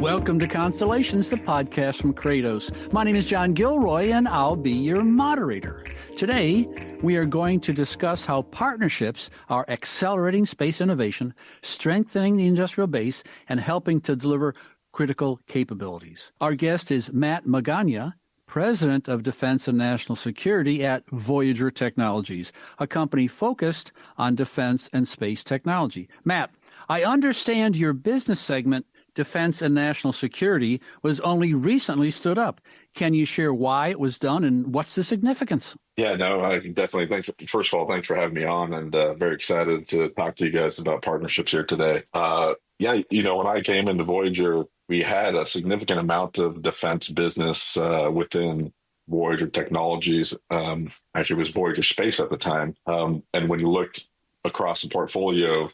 Welcome to Constellations, the podcast from Kratos. My name is John Gilroy, and I'll be your moderator. Today, we are going to discuss how partnerships are accelerating space innovation, strengthening the industrial base, and helping to deliver critical capabilities. Our guest is Matt Magaña, President of Defense and National Security at Voyager Technologies, a company focused on defense and space technology. Matt, I understand your business segment, Defense and National Security, was only recently stood up. Can you share why it was done and what's the significance? Yeah, no, I can definitely. Thanks. First of all, thanks for having me on, and very excited to talk to you guys about partnerships here today. When I came into Voyager, we had a significant amount of defense business within Voyager Technologies. Actually, it was Voyager Space at the time. And when you looked across the portfolio,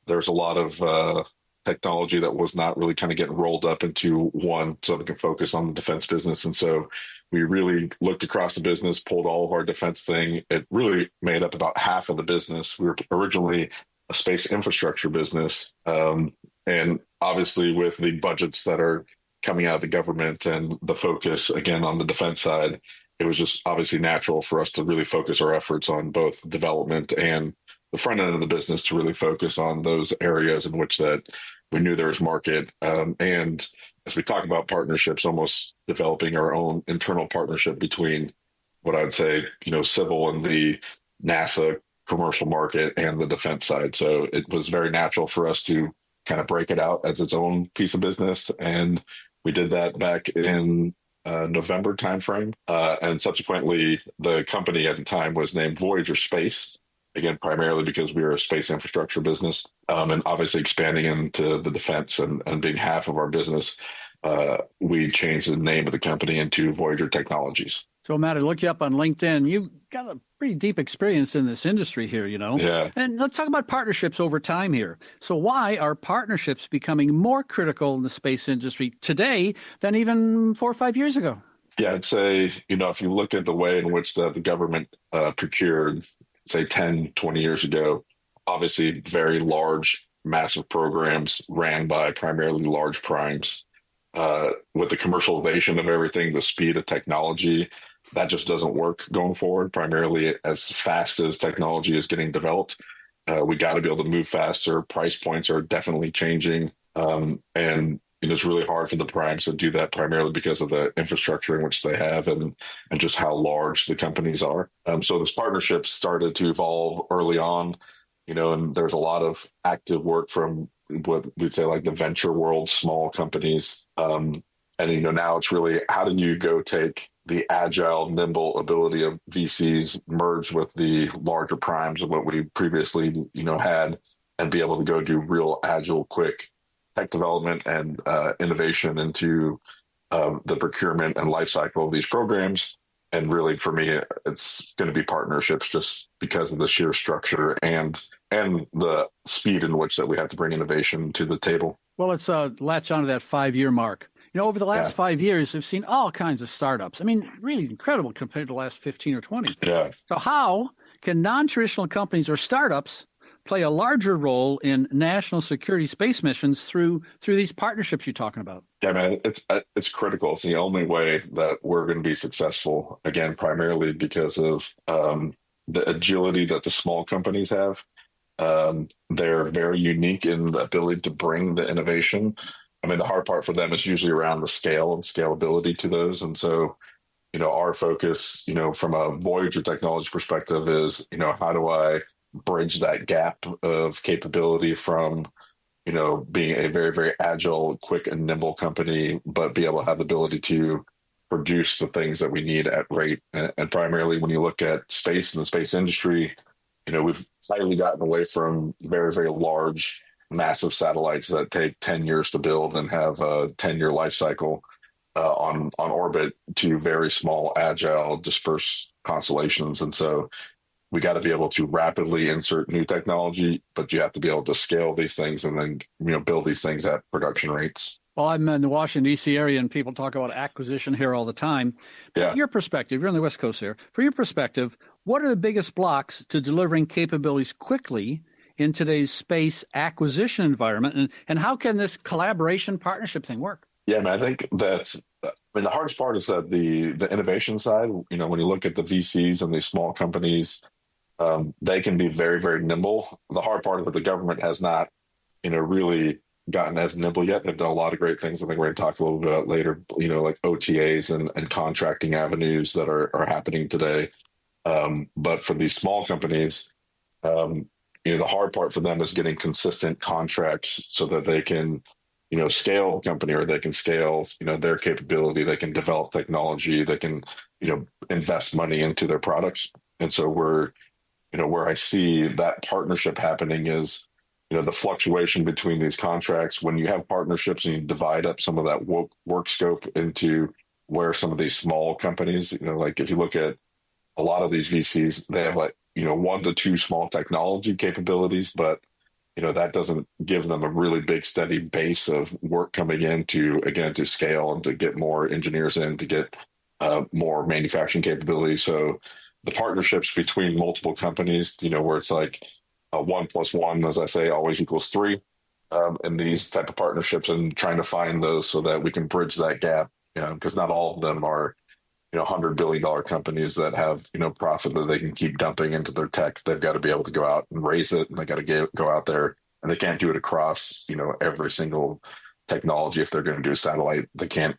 there's a lot of technology that was not really kind of getting rolled up into one so we can focus on the defense business. And so we really looked across the business, pulled all of our defense thing. It really made up about half of the business. We were originally a space infrastructure business. And obviously with the budgets that are coming out of the government and the focus, again, on the defense side, it was just obviously natural for us to really focus our efforts on both development and the front end of the business to really focus on those areas in which that we knew there was market. And as we talk about partnerships, almost developing our own internal partnership between what I would say, civil and the NASA commercial market and the defense side. So it was very natural for us to kind of break it out as its own piece of business. And we did that back in November timeframe. And subsequently, the company at the time was named Voyager Space. Again, primarily because we were a space infrastructure business, and obviously expanding into the defense and being half of our business, we changed the name of the company into Voyager Technologies. So, Matt, I looked you up on LinkedIn. You've got a pretty deep experience in this industry here, Yeah. And let's talk about partnerships over time here. So why are partnerships becoming more critical in the space industry today than even 4 or 5 years ago? Yeah, I'd say, if you look at the way in which the government procured, say 10, 20 years ago, obviously very large, massive programs ran by primarily large primes. With the commercialization of everything, the speed of technology, that just doesn't work going forward, primarily as fast as technology is getting developed. We got to be able to move faster. Price points are definitely changing. And it's really hard for the primes to do that primarily because of the infrastructure in which they have and just how large the companies are. So this partnership started to evolve early on, and there's a lot of active work from what we'd say like the venture world, small companies. And now it's really how do you go take the agile, nimble ability of VCs merged with the larger primes of what we previously, had and be able to go do real agile, quick tech development and innovation into the procurement and life cycle of these programs. And really, for me, it's going to be partnerships just because of the sheer structure and the speed in which that we have to bring innovation to the table. Well, let's latch on to that 5-year mark. Over the last 5 years, we've seen all kinds of startups. I mean, really incredible compared to the last 15 or 20. Yeah. So how can non-traditional companies or startups play a larger role in national security space missions through these partnerships you're talking about? Yeah, man, it's critical. It's the only way that we're going to be successful, again, primarily because of the agility that the small companies have. They're very unique in the ability to bring the innovation. I mean, the hard part for them is usually around the scale and scalability to those. And so, our focus, from a Voyager Technology perspective is, how do I bridge that gap of capability from, being a very, very agile, quick and nimble company, but be able to have the ability to produce the things that we need at rate. And primarily when you look at space and the space industry, we've slightly gotten away from very, very large, massive satellites that take 10 years to build and have a 10-year life cycle on orbit to very small, agile, dispersed constellations. And so we got to be able to rapidly insert new technology, but you have to be able to scale these things and then, build these things at production rates. Well, I'm in the Washington, D.C. area, and people talk about acquisition here all the time. Yeah. From your perspective, you're on the West Coast here. From your perspective, what are the biggest blocks to delivering capabilities quickly in today's space acquisition environment, and how can this collaboration partnership thing work? Yeah, man, I think that, I mean, the hardest part is that the innovation side, when you look at the VCs and these small companies, they can be very, very nimble. The hard part is that the government has not, really gotten as nimble yet. They've done a lot of great things. I think we're going to talk a little bit about later, like OTAs and contracting avenues that are happening today. But for these small companies, the hard part for them is getting consistent contracts so that they can, scale a company, or they can scale, their capability. They can develop technology. They can, invest money into their products. And so where I see that partnership happening is, the fluctuation between these contracts. When you have partnerships and you divide up some of that work scope into where some of these small companies, like if you look at a lot of these VCs, they have like, 1 to 2 small technology capabilities, but that doesn't give them a really big steady base of work coming in to scale and to get more engineers in, to get more manufacturing capability. So the partnerships between multiple companies, where it's like a 1+1, as I say, always equals 3, in these type of partnerships, and trying to find those so that we can bridge that gap, because not all of them are $100 billion companies that have, profit that they can keep dumping into their tech. They've got to be able to go out and raise it, and they got to go out there, and they can't do it across, every single technology. If they're going to do a satellite, they can't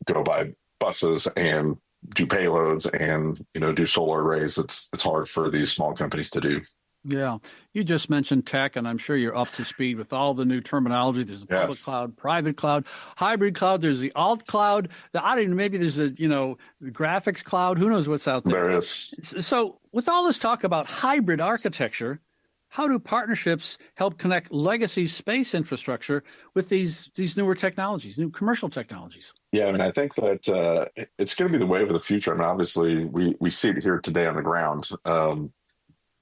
go by buses and do payloads and, do solar arrays. It's hard for these small companies to do. Yeah. You just mentioned tech, and I'm sure you're up to speed with all the new terminology. There's the public cloud, private cloud, hybrid cloud. There's the alt cloud. Maybe there's a, graphics cloud. Who knows what's out there? There is. So with all this talk about hybrid architecture, how do partnerships help connect legacy space infrastructure with these newer technologies, new commercial technologies? Yeah, I mean, I think that it's going to be the wave of the future. I mean, obviously, we see it here today on the ground.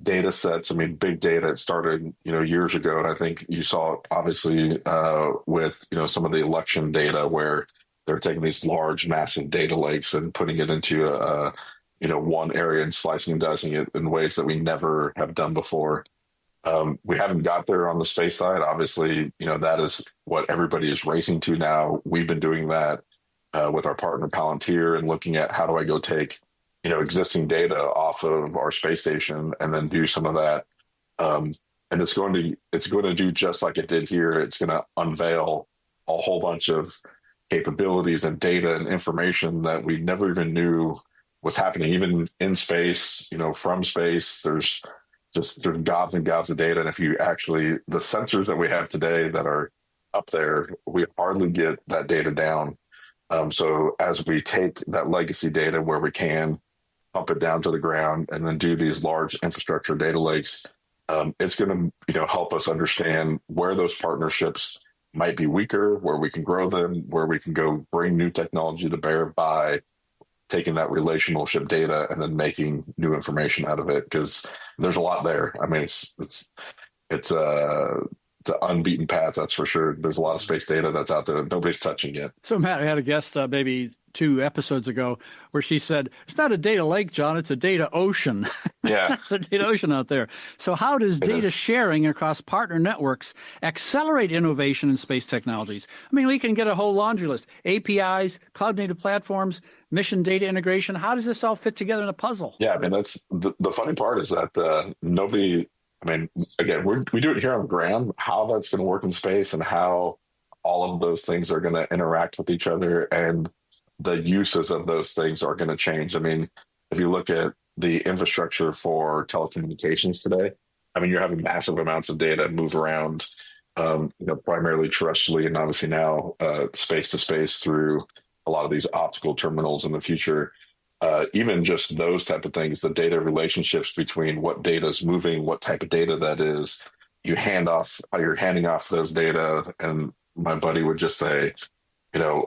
Data sets, I mean, big data, it started, years ago. And I think you saw, obviously, with, some of the election data where they're taking these large, massive data lakes and putting it into one area and slicing and dicing it in ways that we never have done before. We haven't got there on the space side. Obviously, that is what everybody is racing to now. We've been doing that with our partner Palantir, and looking at how do I go take existing data off of our space station and then do some of that. And it's going to do just like it did here. It's going to unveil a whole bunch of capabilities and data and information that we never even knew was happening, even in space, from space. There's gobs and gobs of data. And if you actually, the sensors that we have today that are up there, we hardly get that data down. So as we take that legacy data where we can, pump it down to the ground, and then do these large infrastructure data lakes, it's going to help us understand where those partnerships might be weaker, where we can grow them, where we can go bring new technology to bear by taking that relationship data and then making new information out of it, because there's a lot there. I mean, it's an unbeaten path, that's for sure. There's a lot of space data that's out there that nobody's touching yet. So Matt, I had a guest maybe 2 episodes ago where she said, it's not a data lake, John, it's a data ocean. Yeah. It's a data ocean out there. So how does data sharing across partner networks accelerate innovation in space technologies? I mean, we can get a whole laundry list: APIs, cloud native platforms, mission data integration. How does this all fit together in a puzzle? Yeah, I mean, that's the funny part is that nobody, I mean, again, we do it here on the ground. How that's going to work in space and how all of those things are going to interact with each other and the uses of those things are going to change. I mean, if you look at the infrastructure for telecommunications today, I mean, you're having massive amounts of data move around, primarily terrestrially, and obviously now space to space through a lot of these optical terminals in the future. Even just those type of things, the data relationships between what data is moving, what type of data that is, you're handing off those data. And my buddy would just say,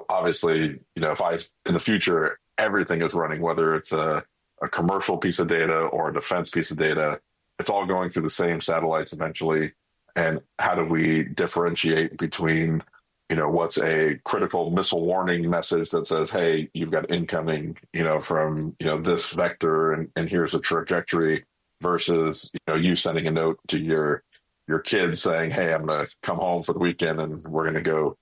obviously, if in the future, everything is running, whether it's a commercial piece of data or a defense piece of data, it's all going through the same satellites eventually. And how do we differentiate between, what's a critical missile warning message that says, hey, you've got incoming, from, this vector and here's a trajectory, versus, you sending a note to your kids saying, hey, I'm going to come home for the weekend and we're going to go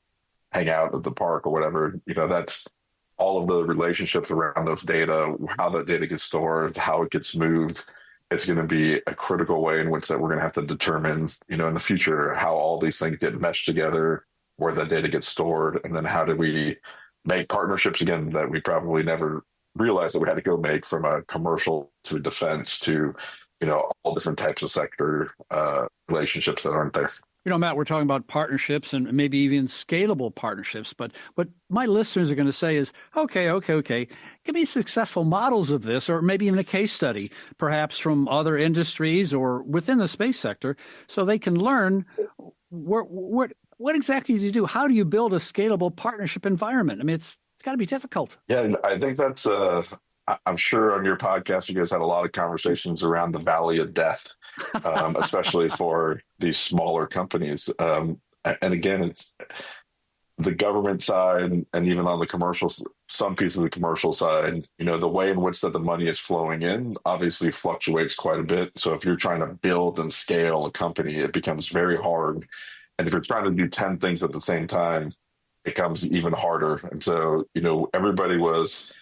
hang out at the park or whatever. That's all of the relationships around those data, how that data gets stored, how it gets moved. It's going to be a critical way in which that we're going to have to determine, in the future, how all these things get meshed together, where that data gets stored, and then how do we make partnerships again that we probably never realized that we had to go make, from a commercial to defense to, all different types of sector relationships that aren't there. Matt, we're talking about partnerships and maybe even scalable partnerships. But what my listeners are going to say is, okay. Give me successful models of this, or maybe even a case study, perhaps from other industries or within the space sector, so they can learn what exactly do you do? How do you build a scalable partnership environment? I mean, it's got to be difficult. Yeah, I think that's I'm sure on your podcast, you guys had a lot of conversations around the valley of death, especially for these smaller companies. And again, it's the government side, and even on the commercial, some piece of the commercial side, the way in which that the money is flowing in obviously fluctuates quite a bit. So if you're trying to build and scale a company, it becomes very hard. And if you're trying to do 10 things at the same time, it becomes even harder. And so, everybody was,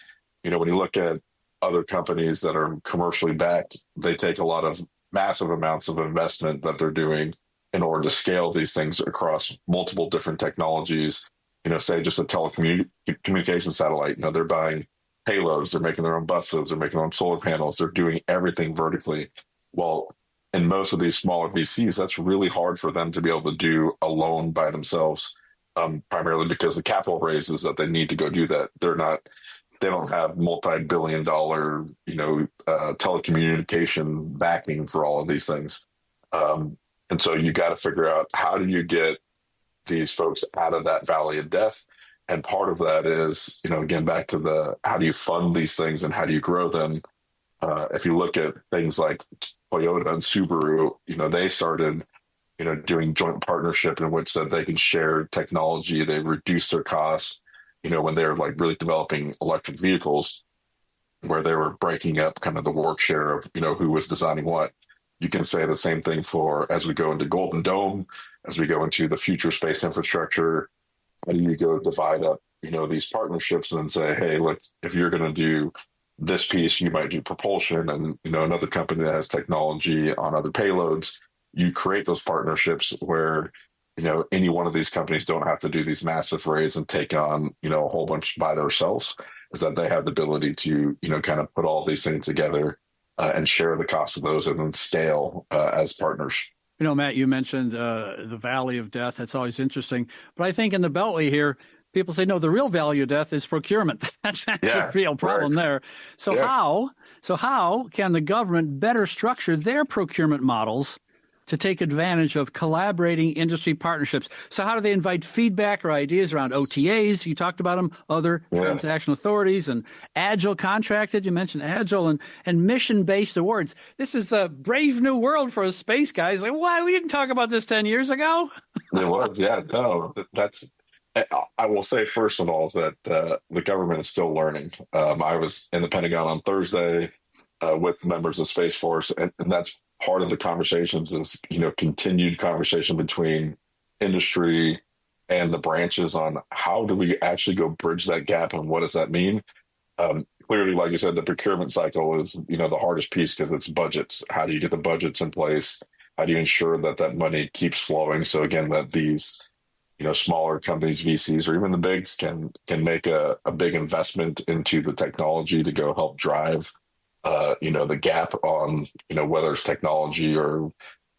when you look at other companies that are commercially backed, they take a lot of massive amounts of investment that they're doing in order to scale these things across multiple different technologies. Say just a telecommunication satellite, they're buying payloads, they're making their own buses, they're making their own solar panels, they're doing everything vertically. Well, in most of these smaller VCs, that's really hard for them to be able to do alone by themselves, primarily because the capital raises that they need to go do that. They don't have multi-billion-dollar, telecommunication backing for all of these things. And so you got to figure out, how do you get these folks out of that valley of death? And part of that is, again, back to how do you fund these things and how do you grow them? If you look at things like Toyota and Subaru, they started, doing joint partnership in which that they can share technology, they reduce their costs. When they're like really developing electric vehicles, where they were breaking up kind of the work share of, who was designing what. You can say the same thing as we go into Golden Dome, as we go into the future space infrastructure. How do you go divide up, these partnerships and say, hey, look, if you're going to do this piece, you might do propulsion, and, another company that has technology on other payloads. You create those partnerships where, any one of these companies don't have to do these massive raids and take on, a whole bunch by themselves, is that they have the ability to, kind of put all these things together and share the cost of those and then scale as partners. Matt, you mentioned the valley of death. That's always interesting. But I think in the Beltway here, people say, no, the real value of death is procurement. That's the real problem there. So how can the government better structure their procurement models to take advantage of collaborating industry partnerships? So how do they invite feedback or ideas around OTAs? You talked about them, other transaction authorities, and agile contracted. You mentioned agile and mission-based awards. This is a brave new world for us space guys. Like, why? We didn't talk about this 10 years ago. It was, no, I will say, first of all, that the government is still learning. I was in the Pentagon on Thursday with members of Space Force, and that's part of the conversations is, continued conversation between industry and the branches on how do we actually go bridge that gap and what does that mean? Clearly, like you said, the procurement cycle is, the hardest piece because it's budgets. How do you get the budgets in place? How do you ensure that money keeps flowing? So again, that these, smaller companies, VCs, or even the bigs can make a big investment into the technology to go help drive the gap on, whether it's technology or,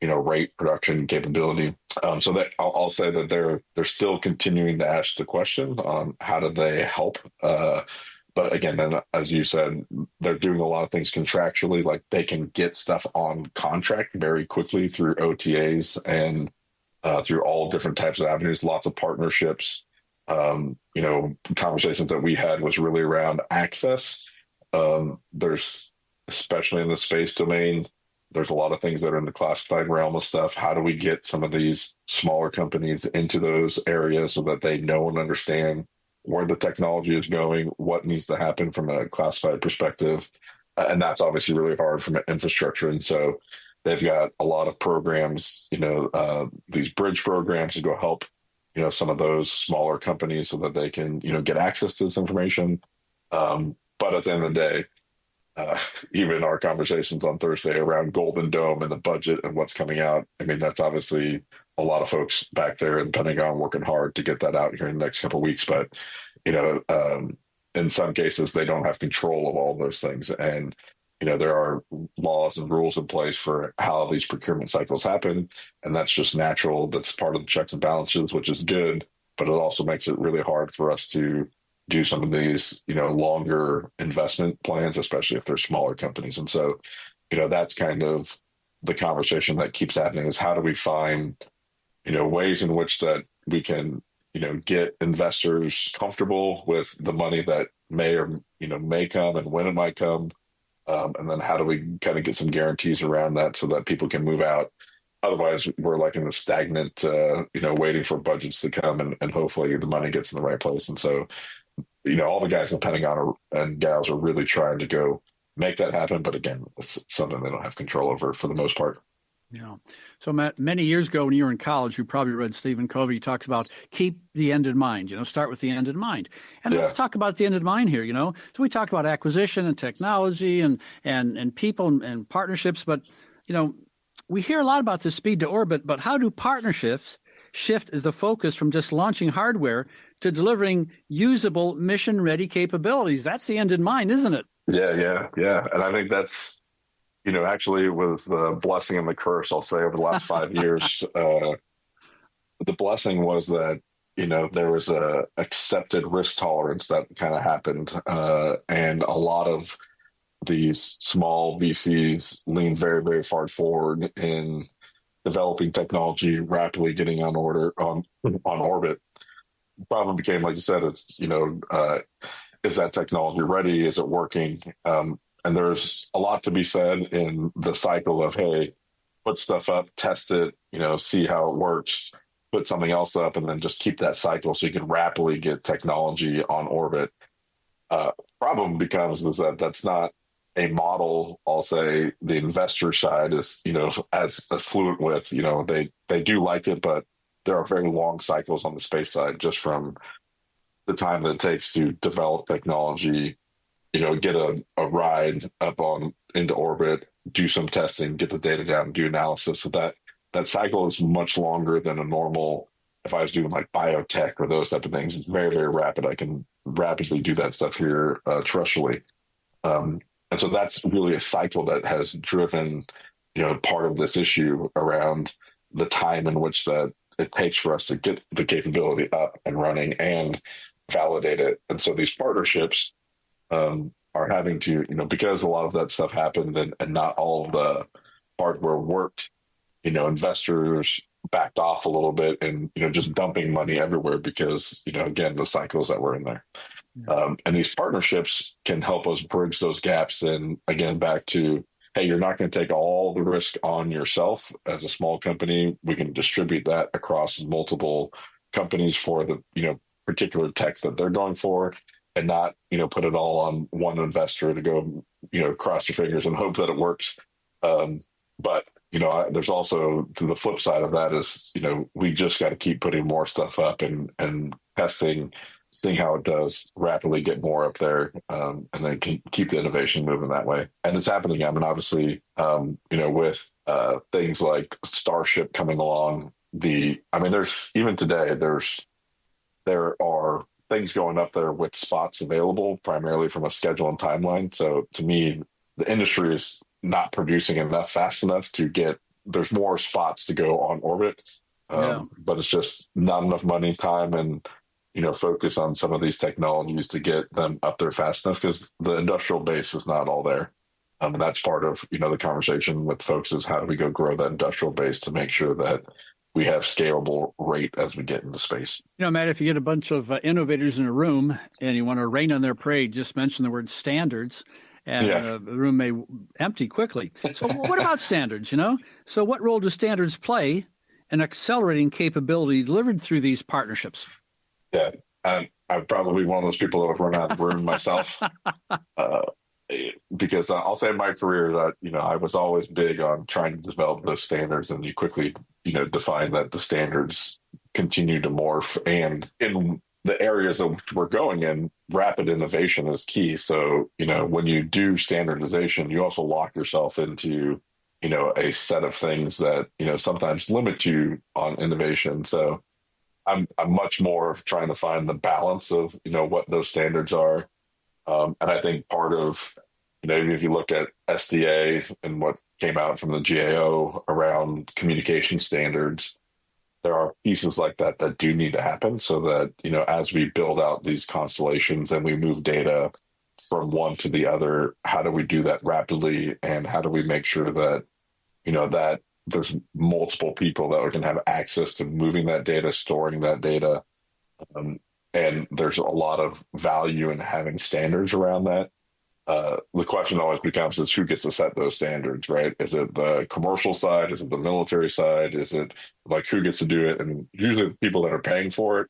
rate production capability. So that I'll say that they're still continuing to ask the question on how do they help. But again, then, as you said, they're doing a lot of things contractually, like they can get stuff on contract very quickly through OTAs and through all different types of avenues, lots of partnerships. Conversations that we had was really around access. There's, especially in the space domain, there's a lot of things that are in the classified realm of stuff. How do we get some of these smaller companies into those areas so that they know and understand where the technology is going, what needs to happen from a classified perspective? And that's obviously really hard from an infrastructure. And so they've got a lot of programs, these bridge programs to go help, some of those smaller companies so that they can, get access to this information. But at the end of the day, even our conversations on Thursday around Golden Dome and the budget and what's coming out, I mean, that's obviously a lot of folks back there in Pentagon working hard to get that out here in the next couple of weeks. But, in some cases, they don't have control of all those things. And, there are laws and rules in place for how these procurement cycles happen. And that's just natural. That's part of the checks and balances, which is good. But it also makes it really hard for us to do some of these, longer investment plans, especially if they're smaller companies. And so, that's kind of the conversation that keeps happening is how do we find, ways in which that we can, get investors comfortable with the money that may come and when it might come. And then how do we kind of get some guarantees around that so that people can move out? Otherwise, we're like in the stagnant, waiting for budgets to come and hopefully the money gets in the right place. And so, all the guys in the Pentagon and gals are really trying to go make that happen. But again, it's something they don't have control over for the most part. Yeah. So, Matt, many years ago when you were in college, you probably read Stephen Covey. He talks about keep the end in mind, start with the end in mind. And let's talk about the end in mind here, So we talk about acquisition and technology and people and partnerships. But, we hear a lot about the speed to orbit. But how do partnerships shift the focus from just launching hardware to delivering usable mission-ready capabilities? That's the end in mind, isn't it? Yeah. And I think that's, actually it was the blessing and the curse, I'll say, over the last 5 years. The blessing was that, there was a accepted risk tolerance that kind of happened. And a lot of these small VCs leaned very, very far forward in developing technology, rapidly getting on orbit. The problem became, like you said, it's, is that technology ready? Is it working? And there's a lot to be said in the cycle of, hey, put stuff up, test it, see how it works, put something else up, and then just keep that cycle so you can rapidly get technology on orbit. Problem becomes is that that's not a model, I'll say, the investor side is, as fluent with, they do like it, but there are very long cycles on the space side just from the time that it takes to develop technology, get a ride up into orbit, do some testing, get the data down, do analysis. So that cycle is much longer than a normal, if I was doing like biotech or those type of things. It's very, very rapid. I can rapidly do that stuff here terrestrially. And so that's really a cycle that has driven, part of this issue around the time in which that it takes for us to get the capability up and running and validate it. And so these partnerships are having to, because a lot of that stuff happened and not all of the hardware worked, investors backed off a little bit and, just dumping money everywhere because, again, the cycles that were in there. And these partnerships can help us bridge those gaps. And again, back to, hey, you're not going to take all the risk on yourself as a small company. We can distribute that across multiple companies for the, particular tech that they're going for and not, put it all on one investor to go, cross your fingers and hope that it works. But, there's also to the flip side of that is, we just got to keep putting more stuff up and testing, seeing how it does, rapidly get more up there, and then keep the innovation moving that way. And it's happening. I mean, obviously, with things like Starship coming along, there's even today, there are things going up there with spots available primarily from a schedule and timeline. So to me, the industry is not producing enough fast enough to there's more spots to go on orbit, but it's just not enough money, time, and focus on some of these technologies to get them up there fast enough because the industrial base is not all there. And that's part of, the conversation with folks is how do we go grow that industrial base to make sure that we have scalable rate as we get into space. Matt, if you get a bunch of innovators in a room and you want to rain on their parade, just mention the word standards and the room may empty quickly. So what about standards, So what role do standards play in accelerating capability delivered through these partnerships? Yeah, I'm probably one of those people that would run out of the room myself because I'll say in my career that, I was always big on trying to develop those standards and you quickly, define that the standards continue to morph. And in the areas that we're going in, rapid innovation is key. So, when you do standardization, you also lock yourself into, a set of things that, sometimes limit you on innovation. So I'm much more of trying to find the balance of, what those standards are. And I think part of, if you look at SDA and what came out from the GAO around communication standards, there are pieces like that that do need to happen so that, as we build out these constellations and we move data from one to the other, how do we do that rapidly? And how do we make sure that, that there's multiple people that can have access to moving that data, storing that data. And there's a lot of value in having standards around that. The question always becomes is who gets to set those standards, right? Is it the commercial side? Is it the military side? Is it like who gets to do it? And usually the people that are paying for it,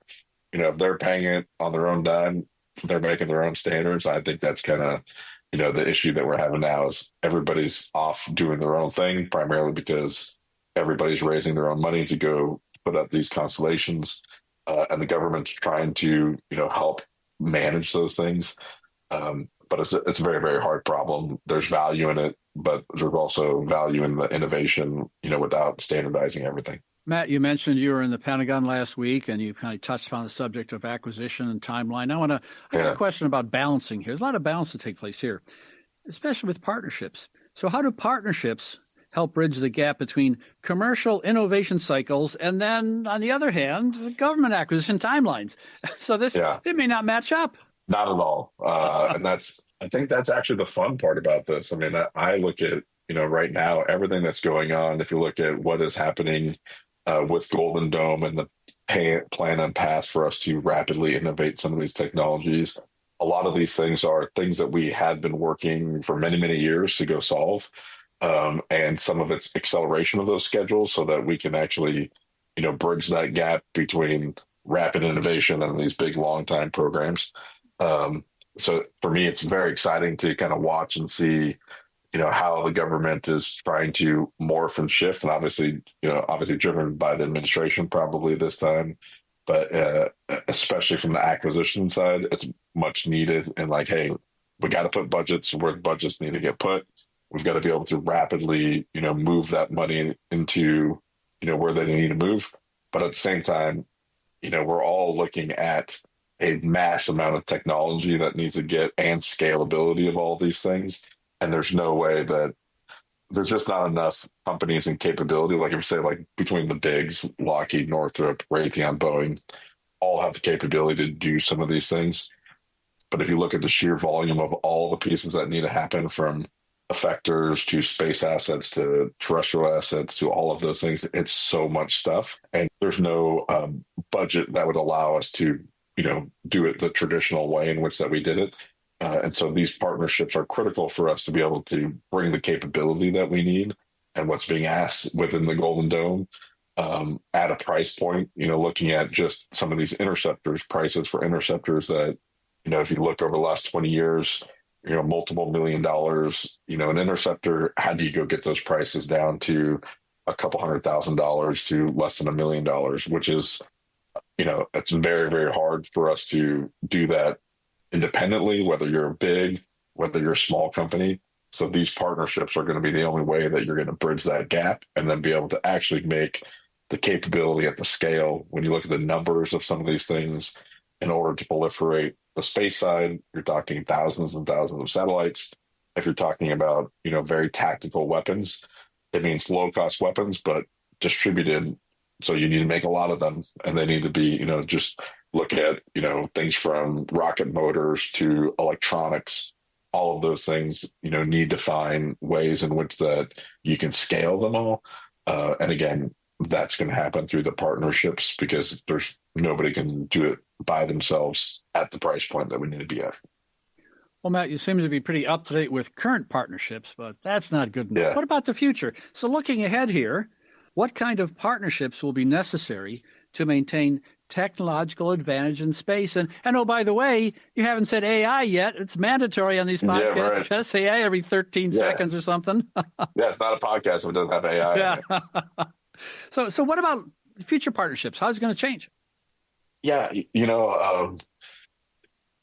if they're paying it on their own dime, they're making their own standards. I think that's kind of, the issue that we're having now is everybody's off doing their own thing, primarily because everybody's raising their own money to go put up these constellations. And the government's trying to, help manage those things. But it's a very, very hard problem. There's value in it, but there's also value in the innovation, without standardizing everything. Matt, you mentioned you were in the Pentagon last week, and you kind of touched upon the subject of acquisition and timeline. I have a question about balancing here. There's a lot of balance to take place here, especially with partnerships. So how do partnerships help bridge the gap between commercial innovation cycles and then, on the other hand, government acquisition timelines? So it may not match up. Not at all. And I think that's actually the fun part about this. I mean, I look at, right now, everything that's going on. If you look at what is happening with Golden Dome and the plan and path for us to rapidly innovate some of these technologies, a lot of these things are things that we had been working for many, many years to go solve. And some of it's acceleration of those schedules so that we can actually, bridge that gap between rapid innovation and these big long time programs. So for me, it's very exciting to kind of watch and see, how the government is trying to morph and shift, and obviously driven by the administration probably this time, but especially from the acquisition side, it's much needed. And like, hey, we got to put budgets where the budgets need to get put. We've got to be able to rapidly, move that money into, where they need to move. But at the same time, we're all looking at a mass amount of technology that needs to get and scalability of all these things. And there's no way that there's just not enough companies and capability. Like if you say like between the bigs, Lockheed, Northrop, Raytheon, Boeing, all have the capability to do some of these things. But if you look at the sheer volume of all the pieces that need to happen from effectors to space assets to terrestrial assets to all of those things, it's so much stuff. And there's no budget that would allow us to do it the traditional way in which that we did it. And so these partnerships are critical for us to be able to bring the capability that we need and what's being asked within the Golden Dome at a price point, looking at just some of these interceptors, prices for interceptors that, if you look over the last 20 years, multiple $1 million, an interceptor, how do you go get those prices down to a couple $100,000 to less than $1 million, which is, it's very, very hard for us to do that independently, whether you're big, whether you're a small company. So these partnerships are going to be the only way that you're going to bridge that gap and then be able to actually make the capability at the scale. When you look at the numbers of some of these things, in order to proliferate the space side, you're talking thousands and thousands of satellites. If you're talking about, very tactical weapons, it means low-cost weapons, but distributed. So you need to make a lot of them, and they need to be, just look at, things from rocket motors to electronics. All of those things, need to find ways in which that you can scale them all. And again, that's going to happen through the partnerships because nobody can do it by themselves at the price point that we need to be at. Well, Matt, you seem to be pretty up to date with current partnerships, but that's not good enough. Yeah. What about the future? So looking ahead here, what kind of partnerships will be necessary to maintain technological advantage in space? And oh, by the way, you haven't said AI yet. It's mandatory on these podcasts. Yeah, right. Just AI every 13 seconds or something. Yeah, it's not a podcast if it doesn't have AI. Yeah. So what about future partnerships, how's it going to change? Yeah,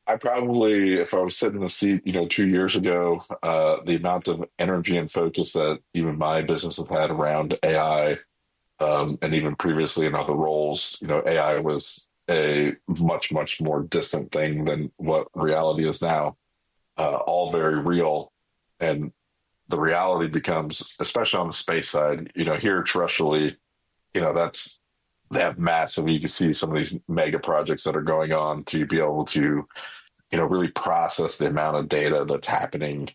I probably, if I was sitting in the seat, 2 years ago, the amount of energy and focus that even my business have had around AI, and even previously in other roles, AI was a much, much more distant thing than what reality is now. All very real. And the reality becomes, especially on the space side, here terrestrially, they have massive, you can see some of these mega projects that are going on to be able to, really process the amount of data that's happening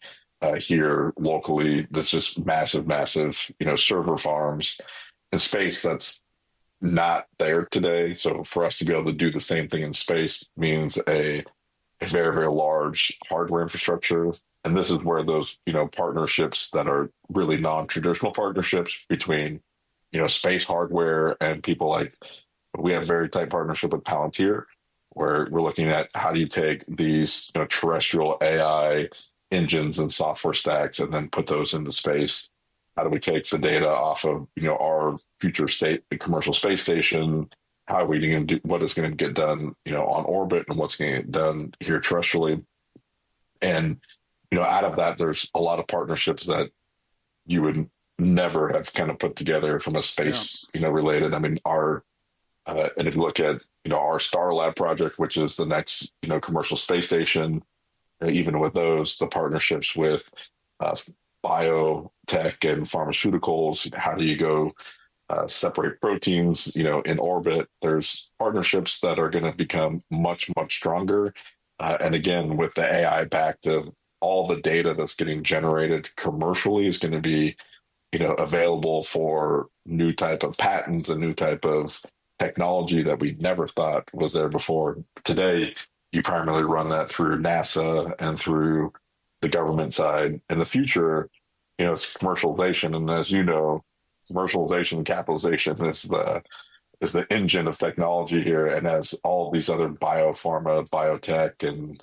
here locally. That's just massive, massive, server farms in space that's not there today. So for us to be able to do the same thing in space means a very, very large hardware infrastructure. And this is where those, partnerships that are really non-traditional partnerships between, space hardware and people like, we have a very tight partnership with Palantir, where we're looking at how do you take these, terrestrial AI engines and software stacks and then put those into space. How do we take the data off of, our future state commercial space station? How are we going to do what is going to get done, on orbit and what's going to get done here terrestrially? And, out of that, there's a lot of partnerships that you would never have kind of put together from a space, related. I mean, and if you look at, our Star Lab project, which is the next, commercial space station, even with those, the partnerships with biotech and pharmaceuticals, how do you go separate proteins, in orbit? There's partnerships that are going to become much, much stronger. And again, with the AI backed of all the data that's getting generated commercially is going to be, available for new type of patents and new type of technology that we never thought was there before. Today, you primarily run that through NASA and through the government side. In the future, it's commercialization. And as you know, commercialization and capitalization is the engine of technology here. And as all of these other biopharma, biotech, and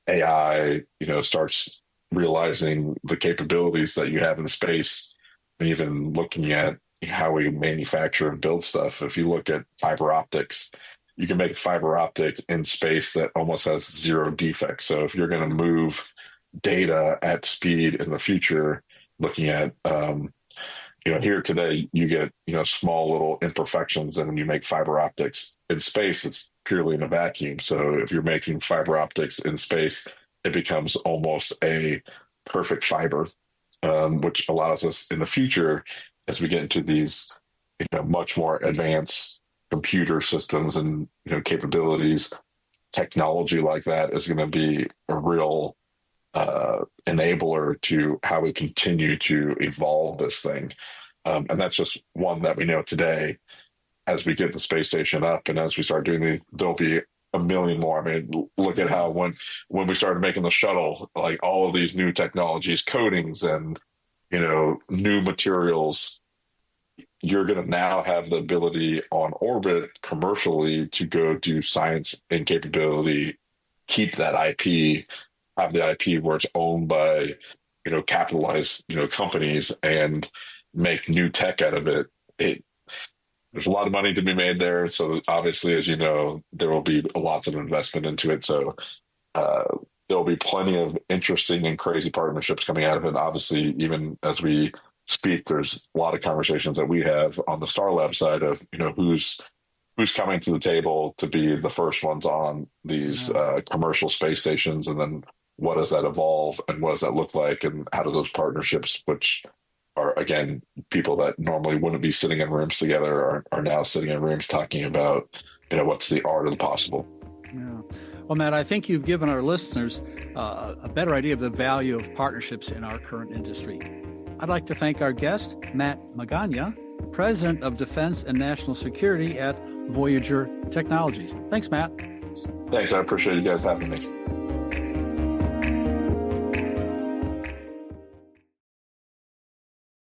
AI, starts realizing the capabilities that you have in space, and even looking at how we manufacture and build stuff. If you look at fiber optics, you can make fiber optic in space that almost has zero defects. So if you're going to move data at speed in the future, looking at, here today, you get, small little imperfections. And when you make fiber optics in space, it's purely in a vacuum. So if you're making fiber optics in space, it becomes almost a perfect fiber, which allows us in the future, as we get into these, much more advanced computer systems and, capabilities, technology like that is going to be a real enabler to how we continue to evolve this thing. And that's just one that we know today. As we get the space station up and as we start doing these, there'll be a million more. I mean, look at how when we started making the shuttle, like all of these new technologies, coatings and, new materials, you're going to now have the ability on orbit commercially to go do science and capability, keep that IP, have the IP where it's owned by, capitalized, companies and make new tech out of it. There's a lot of money to be made there. So obviously, as you know, there will be lots of investment into it. So there'll be plenty of interesting and crazy partnerships coming out of it. Obviously, even as we speak, there's a lot of conversations that we have on the Star Lab side of, who's coming to the table to be the first ones on these commercial space stations. And then what does that evolve and what does that look like? And how do those partnerships, which are, again, people that normally wouldn't be sitting in rooms together are now sitting in rooms talking about, what's the art of the possible. Yeah. Well, Matt, I think you've given our listeners a better idea of the value of partnerships in our current industry. I'd like to thank our guest, Matt Magaña, President of Defense and National Security at Voyager Technologies. Thanks, Matt. Thanks. I appreciate you guys having me.